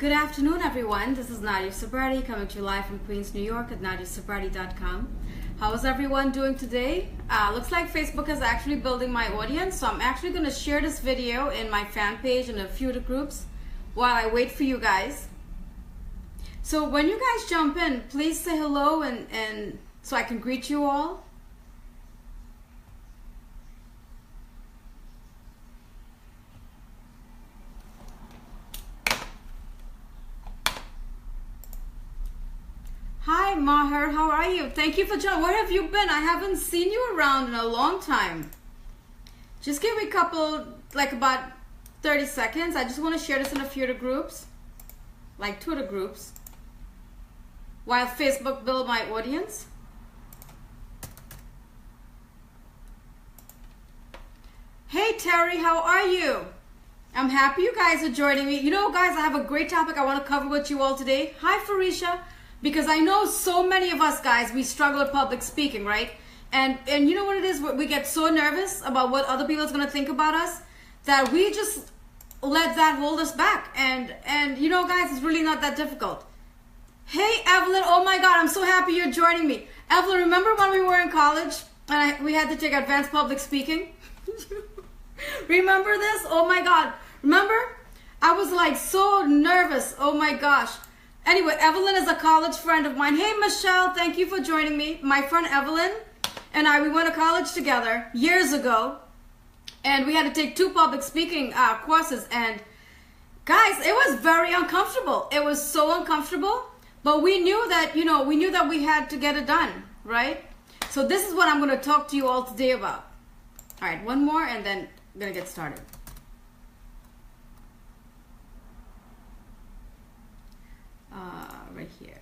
Good afternoon, everyone. This is Nadia Sabrati coming to you live from Queens, New York at nadiasabrati.com. How is everyone doing today? Looks like Facebook is actually building my audience, so I'm actually going to share this video in my fan page and a few of the groups while I wait for you guys. So when you guys jump in, please say hello and so I can greet you all. Hi Maher, how are you? Thank you for joining. Where have you been? I haven't seen you around in a long time. Just give me a couple, like about 30 seconds. I just want to share this in a few of the groups, like two of the groups, while Facebook build my audience. Hey Terry, how are you? I'm happy you guys are joining me. You know guys, I have a great topic I want to cover with you all today. Hi Farisha. Because I know so many of us guys, we struggle with public speaking, right? And you know what it is? We get so nervous about what other people is going to think about us that we just let that hold us back. And you know guys, it's really not that difficult. Hey Evelyn, oh my God, I'm so happy you're joining me. Evelyn, remember when we were in college and we had to take advanced public speaking? Remember this? Oh my God. Remember? I was like so nervous. Oh my gosh. Anyway, Evelyn is a college friend of mine. Hey, Michelle, thank you for joining me. My friend Evelyn and we went to college together years ago. And we had to take two public speaking courses. And guys, it was very uncomfortable. It was so uncomfortable. But we knew that, we had to get it done, right? So this is what I'm going to talk to you all today about. All right, one more and then I'm going to get started. Right here.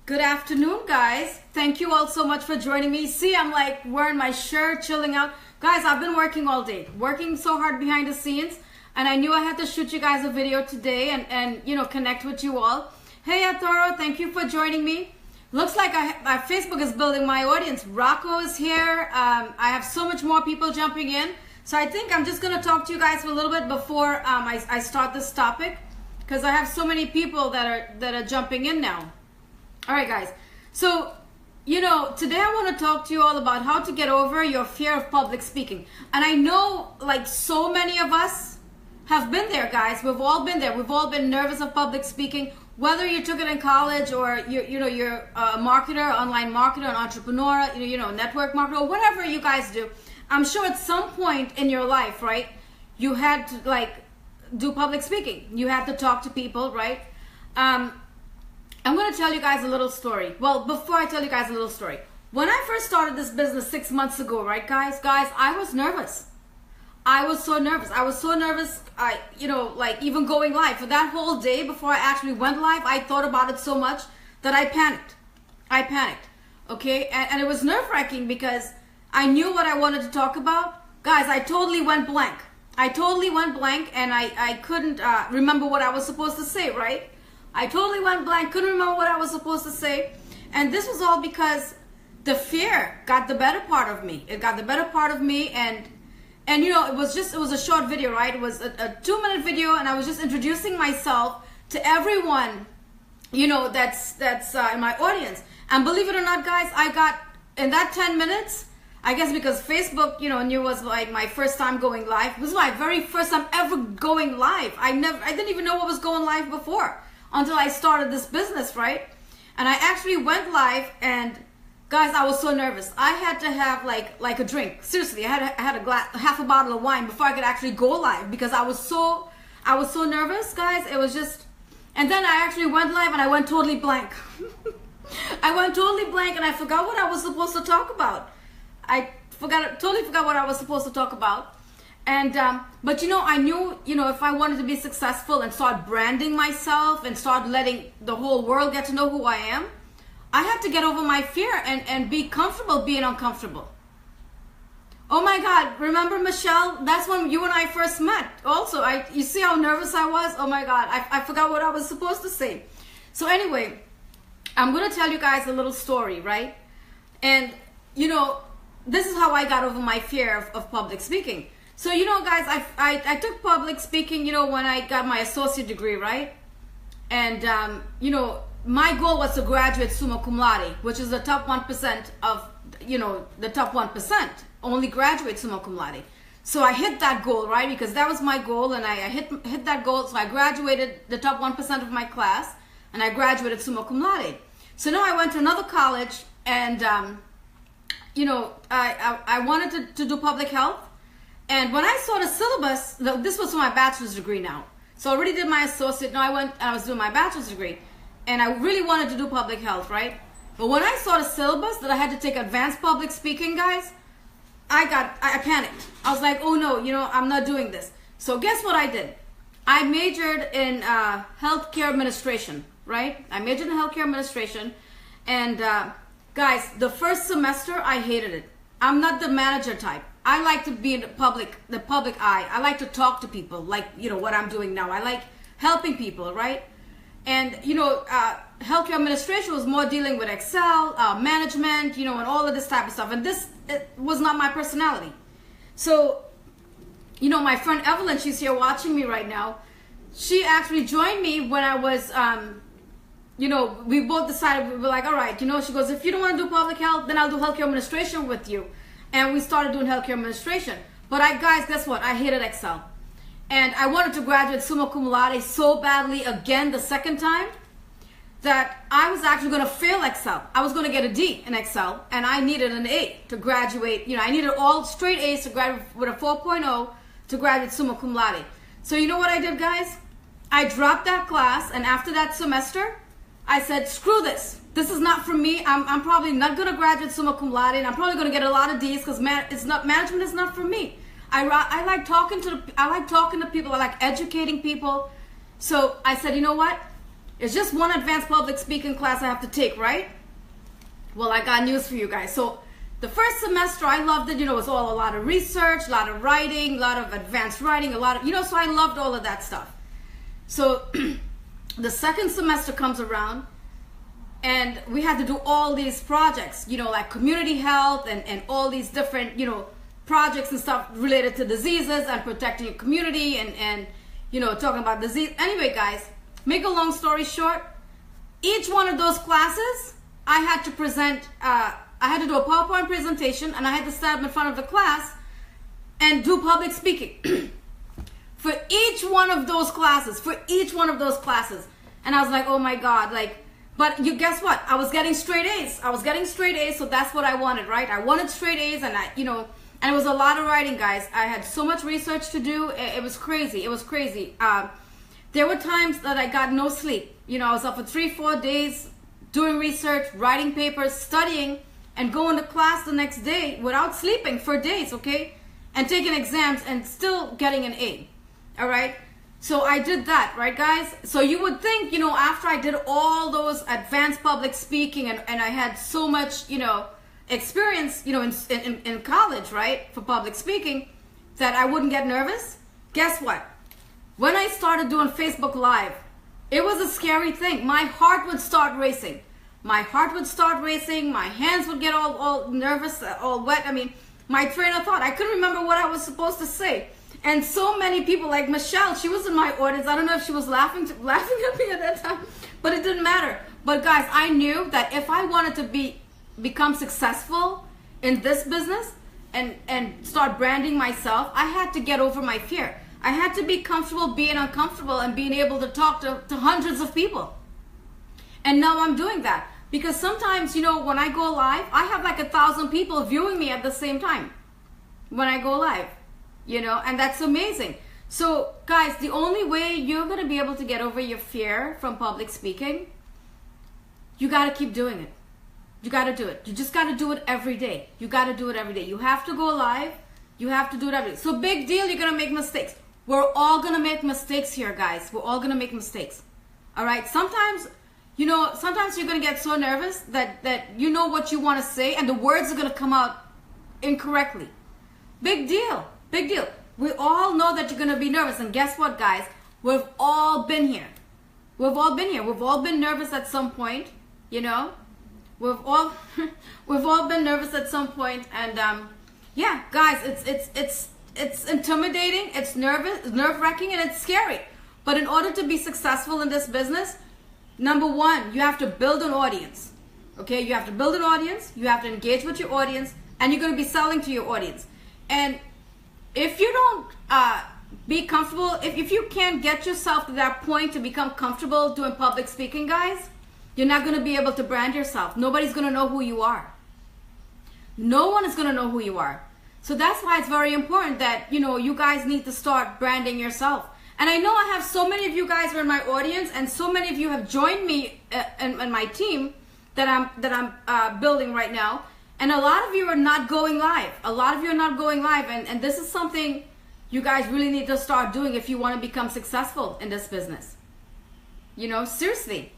Good afternoon, guys. Thank you all so much for joining me. See, I'm like wearing my shirt, chilling out. Guys, I've been working all day, working so hard behind the scenes, and I knew I had to shoot you guys a video today and connect with you all. Hey, Atoro, thank you for joining me. Looks like Facebook is building my audience. Rocco is here. I have so much more people jumping in. So I think I'm just going to talk to you guys for a little bit before I start this topic, because I have so many people that are jumping in now. All right, guys. So, today I want to talk to you all about how to get over your fear of public speaking. And I know, like, so many of us have been there, guys. We've all been there. We've all been nervous of public speaking, whether you took it in college or you're a marketer, online marketer, an entrepreneur, network marketer, or whatever you guys do. I'm sure at some point in your life, right, you had to do public speaking. You had to talk to people, right? I'm going to tell you guys a little story. Well, before I tell you guys a little story, when I first started this business 6 months ago, right, guys, I was nervous. I was so nervous. I was so nervous, even going live. For that whole day before I actually went live, I thought about it so much that I panicked. Okay? And it was nerve-wracking because I knew what I wanted to talk about. Guys, I totally went blank. And I couldn't remember what I was supposed to say, right? I totally went blank, couldn't remember what I was supposed to say. And this was all because the fear got the better part of me. It got the better part of me and it was a short video, right? It was a 2-minute video and I was just introducing myself to everyone, that's in my audience. And believe it or not, guys, I got in that 10 minutes, I guess because Facebook, knew it was like my first time going live. It was my very first time ever going live. I didn't even know what was going live before until I started this business, right? And I actually went live and guys, I was so nervous. I had to have like a drink. Seriously, I had half a bottle of wine before I could actually go live because I was so nervous, guys. It was just, and then I actually went live and I went totally blank. I went totally blank and I forgot what I was supposed to talk about. I totally forgot what I was supposed to talk about. And, but I knew, if I wanted to be successful and start branding myself and start letting the whole world get to know who I am, I had to get over my fear and be comfortable being uncomfortable. Oh my God, remember Michelle? That's when you and I first met. Also, you see how nervous I was? Oh my God, I forgot what I was supposed to say. So anyway, I'm going to tell you guys a little story, right? And, this is how I got over my fear of public speaking. So, you know, guys, I took public speaking, you know, when I got my associate degree, right? And, you know, my goal was to graduate summa cum laude, which is the top 1% of, you know, the top 1% only graduate summa cum laude. So I hit that goal, right? Because that was my goal, and I hit that goal. So I graduated the top 1% of my class, and I graduated summa cum laude. So now I went to another college, and, you know, I wanted to do public health. And when I saw the syllabus, this was for my bachelor's degree now. So I already did my associate. Now I was doing my bachelor's degree. And I really wanted to do public health, right? But when I saw the syllabus that I had to take advanced public speaking, guys, I panicked. I was like, oh no, you know, I'm not doing this. So guess what I did? I majored in healthcare administration, right? I majored in healthcare administration. And guys, the first semester, I hated it. I'm not the manager type. I like to be in the public eye. I like to talk to people, like, you know, what I'm doing now. I like helping people, right? And, you know, healthcare administration was more dealing with Excel, management, you know, and all of this type of stuff. And it was not my personality. So, you know, my friend Evelyn, she's here watching me right now. She actually joined me when I was, you know, we both decided, we were like, all right, you know, she goes, if you don't want to do public health, then I'll do healthcare administration with you. And we started doing healthcare administration. But guys, guess what? I hated Excel. And I wanted to graduate summa cum laude so badly again the second time that I was actually going to fail Excel. I was going to get a D in Excel, and I needed an A to graduate. You know, I needed all straight A's to graduate with a 4.0 to graduate summa cum laude. So you know what I did, guys? I dropped that class, and after that semester, I said, screw this. This is not for me. I'm probably not going to graduate summa cum laude, and I'm probably going to get a lot of D's because management is not for me. I like talking to people. I like educating people. So I said, you know what? It's just one advanced public speaking class I have to take, right? Well, I got news for you guys. So the first semester, I loved it. You know, it was all a lot of research, a lot of writing, a lot of advanced writing, a lot of, you know, so I loved all of that stuff. So the second semester comes around, and we had to do all these projects, you know, like community health and all these different, you know, projects and stuff related to diseases and protecting your community and you know, talking about disease. Anyway, guys, make a long story short, each one of those classes, I had to present, I had to do a PowerPoint presentation, and I had to stand up in front of the class and do public speaking for each one of those classes, And I was like, oh my God, like, but you guess what? I was getting straight A's. So that's what I wanted, right? I wanted straight A's, and I, you know, and it was a lot of writing, guys. I had so much research to do. It was crazy. There were times that I got no sleep. You know, I was up for 3-4 days doing research, writing papers, studying, and going to class the next day without sleeping for days, okay? And taking exams and still getting an A, all right? So I did that, right, guys? So you would think, you know, after I did all those advanced public speaking and I had so much, you know, experience, you know, in college, right, for public speaking, that I wouldn't get nervous. Guess what? When I started doing Facebook Live, it was a scary thing. My heart would start racing. My hands would get all nervous, all wet. I mean, my train of thought, I couldn't remember what I was supposed to say. And so many people, like Michelle, she was in my audience. I don't know if she was laughing at me at that time, but it didn't matter. But guys, I knew that if I wanted to become successful in this business and start branding myself, I had to get over my fear. I had to be comfortable being uncomfortable and being able to talk to hundreds of people. And now I'm doing that. Because sometimes, you know, when I go live, I have like 1,000 people viewing me at the same time when I go live, you know, and that's amazing. So guys, the only way you're going to be able to get over your fear from public speaking, you got to keep doing it. You got to do it. You just got to do it every day. You got to do it every day. You have to go live. You have to do it every day. So big deal, you're going to make mistakes. We're all going to make mistakes here, guys. We're all going to make mistakes. All right? Sometimes, you know, sometimes you're going to get so nervous that you know what you want to say and the words are going to come out incorrectly. Big deal. Big deal. We all know that you're going to be nervous. And guess what, guys? We've all been here. We've all been nervous at some point, you know? We've all been nervous at some point, and yeah, guys, it's intimidating, it's nerve-wracking, and it's scary. But in order to be successful in this business, number one, you have to build an audience. Okay, you have to build an audience, you have to engage with your audience, and you're going to be selling to your audience. And if you don't be comfortable, if you can't get yourself to that point to become comfortable doing public speaking, guys, you're not going to be able to brand yourself. Nobody's going to know who you are. No one is going to know who you are. So that's why it's very important that, you know, you guys need to start branding yourself. And I know I have so many of you guys who are in my audience, and so many of you have joined me in my team that I'm building right now. And a lot of you are not going live. A lot of you are not going live. And this is something you guys really need to start doing if you want to become successful in this business. You know, seriously.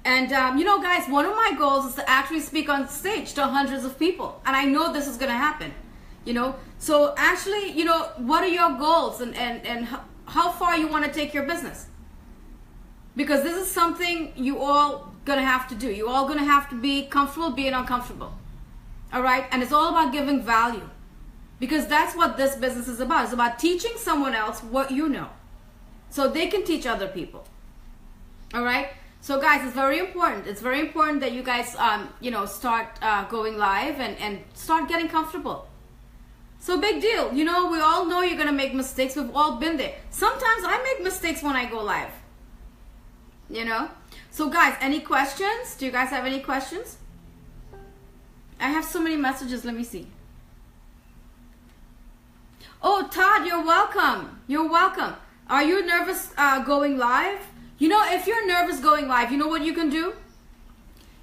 And, you know, guys, one of my goals is to actually speak on stage to hundreds of people. And I know this is going to happen, you know. So actually, you know, what are your goals and how far you want to take your business? Because this is something you all going to have to do. You all going to have to be comfortable being uncomfortable. All right? And it's all about giving value. Because that's what this business is about. It's about teaching someone else what you know, so they can teach other people. All right? So guys, it's very important. It's very important that you guys, you know, start going live and start getting comfortable. So big deal. You know, we all know you're going to make mistakes. We've all been there. Sometimes I make mistakes when I go live. You know? So guys, any questions? Do you guys have any questions? I have so many messages. Let me see. Oh, Todd, you're welcome. You're welcome. Are you nervous going live? You know, if you're nervous going live, you know what you can do?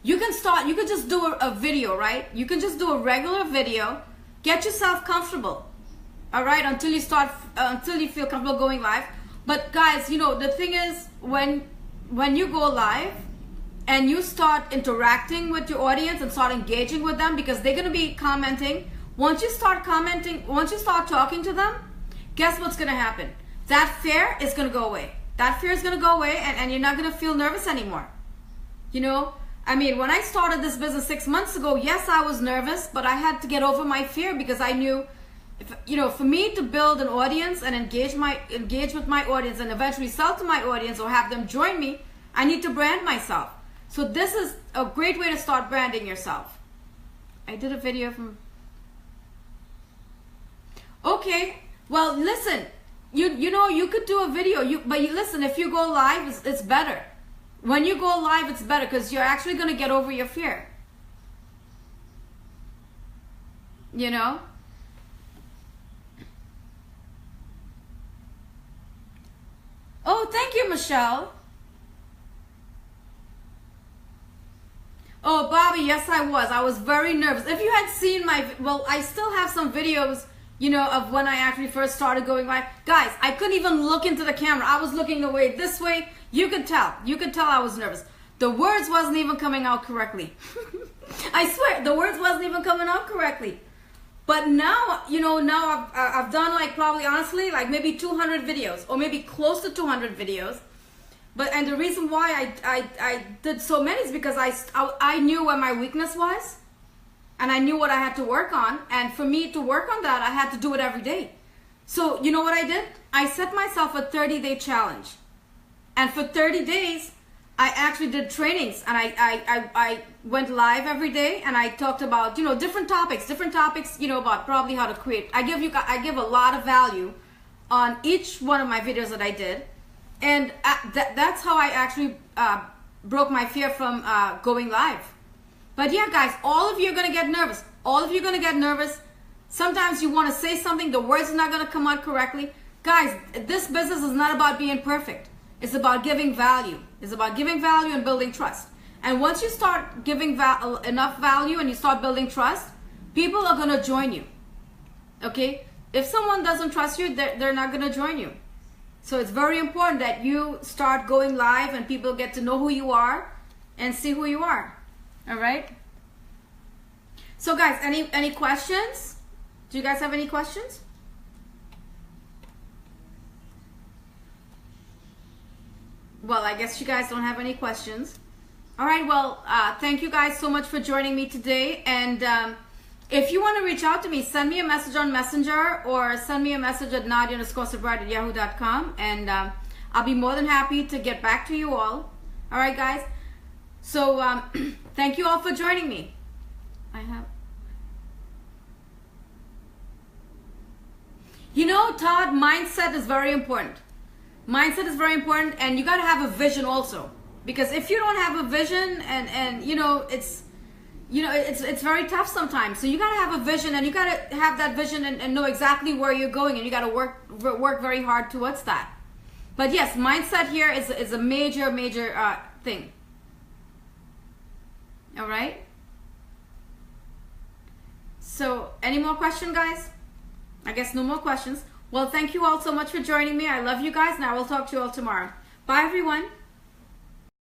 You can just do a video, right? You can just do a regular video. Get yourself comfortable, all right, until you feel comfortable going live. But guys, you know, the thing is, when you go live and you start interacting with your audience and start engaging with them, because they're going to be commenting. Once you start commenting, once you start talking to them, guess what's going to happen? That fear is going to go away. That fear is going to go away, and you're not going to feel nervous anymore. You know, I mean, when I started this business 6 months ago, yes, I was nervous, but I had to get over my fear, because I knew, you know, for me to build an audience and engage with my audience and eventually sell to my audience or have them join me, I need to brand myself. So this is a great way to start branding yourself. I did a video from... Okay, well, listen. You know, you could do a video, but listen, if you go live, it's better. When you go live, it's better, because you're actually going to get over your fear. You know? Oh, thank you, Michelle. Oh, Bobby, yes, I was. I was very nervous. If you had seen well, I still have some videos, you know, of when I actually first started going live. Guys, I couldn't even look into the camera. I was looking away this way. You could tell. You could tell I was nervous. The words wasn't even coming out correctly. I swear, the words wasn't even coming out correctly. But now, you know, now I've done, like, probably, honestly, like maybe 200 videos, or maybe close to 200 videos. And the reason why I did so many is because I knew where my weakness was. And I knew what I had to work on. And for me to work on that, I had to do it every day. So you know what I did? I set myself a 30-day challenge. And for 30 days, I actually did trainings. And I went live every day. And I talked about, you know, different topics, you know, about probably how to create. I give a lot of value on each one of my videos that I did. And that's how I actually broke my fear from going live. But yeah, guys, all of you are going to get nervous. All of you are going to get nervous. Sometimes you want to say something, the words are not going to come out correctly. Guys, this business is not about being perfect. It's about giving value. It's about giving value and building trust. And once you start giving enough value and you start building trust, people are going to join you. Okay? If someone doesn't trust you, they're not going to join you. So it's very important that you start going live and people get to know who you are and see who you are. All right. So guys, any questions? Do you guys have any questions? Well, I guess you guys don't have any questions. All right. Well, thank you guys so much for joining me today. And If you want to reach out to me, send me a message on Messenger or send me a message at nadia_sabrad@yahoo.com, and I'll be more than happy to get back to you all. All right, guys. So thank you all for joining me. You know, Todd, mindset is very important. Mindset is very important, and you got to have a vision also. Because if you don't have a vision, and you know, it's very tough sometimes. So you got to have a vision, and you got to have that vision and know exactly where you're going, and you got to work very hard towards that. But yes, mindset here is a major thing. All right. So any more questions, guys? I guess no more questions. Well, thank you all so much for joining me. I love you guys, and I will talk to you all tomorrow. Bye, everyone.